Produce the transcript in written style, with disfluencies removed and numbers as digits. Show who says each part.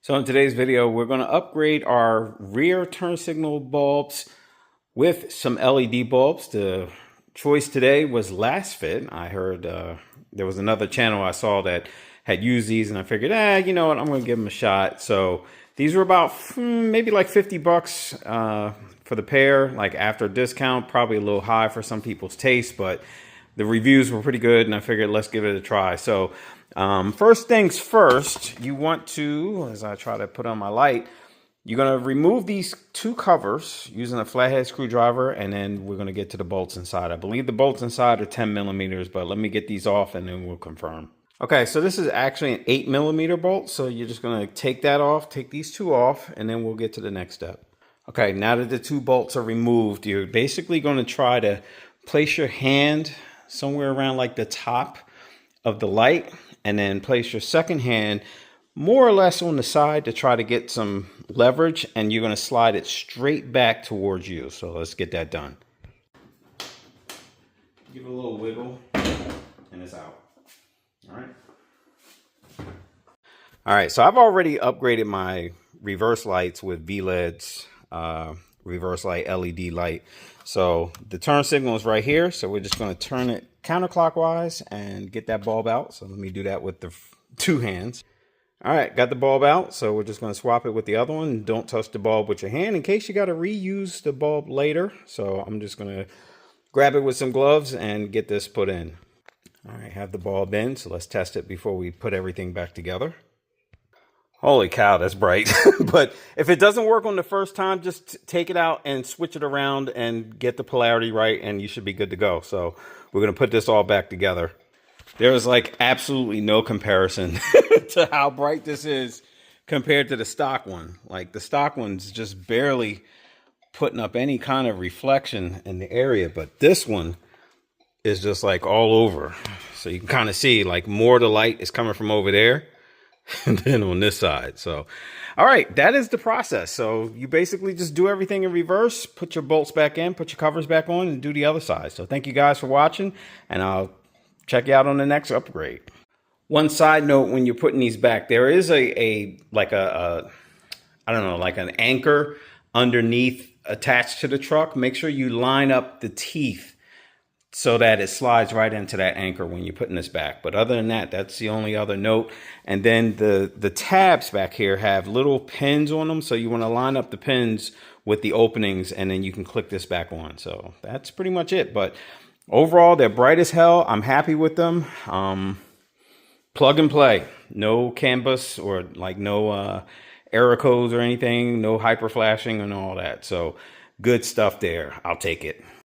Speaker 1: So in today's video, we're going to upgrade our rear turn signal bulbs with some LED bulbs. The choice today was Lasfit. I heard there was another channel I saw that had used these, and I figured, you know what, I'm going to give them a shot. So these were about maybe like 50 bucks for the pair, like after discount, probably a little high for some people's taste, but the reviews were pretty good, and I figured let's give it a try. So first things first, you want to, as I try to put on my light, you're going to remove these two covers using a flathead screwdriver, and then we're going to get to the bolts inside. I believe the bolts inside are 10 millimeters, but let me get these off and then we'll confirm. Okay, so this is actually an 8 millimeter bolt, so you're just going to take that off, take these two off, and then we'll get to the next step. Okay, now that the two bolts are removed, you're basically going to try to place your hand somewhere around like the top of the light, and then place your second hand more or less on the side to try to get some leverage, and you're going to slide it straight back towards you. So let's get that done. Give it a little wiggle and it's out. All right, so I've already upgraded my reverse lights with VLED's reverse light LED light. So the turn signal is right here, so we're just going to turn it counterclockwise and get that bulb out. So let me do that with the two hands. All right, got the bulb out, so we're just going to swap it with the other one. Don't touch the bulb with your hand in case you got to reuse the bulb later. So I'm just going to grab it with some gloves and get this put in. All right, have the bulb in, so let's test it before we put everything back together. Holy cow, that's bright. But if it doesn't work on the first time, just take it out and switch it around and get the polarity right, and you should be good to go. So we're going to put this all back together. There is like absolutely no comparison to how bright this is compared to the stock one. Like the stock one's just barely putting up any kind of reflection in the area, but this one is just like all over. So you can kind of see like more of the light is coming from over there and then on this side. So, all right, that is the process. So you basically just do everything in reverse, put your bolts back in, put your covers back on, and do the other side. So thank you guys for watching, and I'll check you out on the next upgrade. One side note, when you're putting these back, there is I don't know, like an anchor underneath attached to the truck. Make sure you line up the teeth so that it slides right into that anchor when you're putting this back. But other than that, that's the only other note. And then the tabs back here have little pins on them. So you want to line up the pins with the openings, and then you can click this back on. So that's pretty much it. But overall, they're bright as hell. I'm happy with them. Plug and play. No canvas or like no error codes or anything. No hyper flashing and all that. So good stuff there. I'll take it.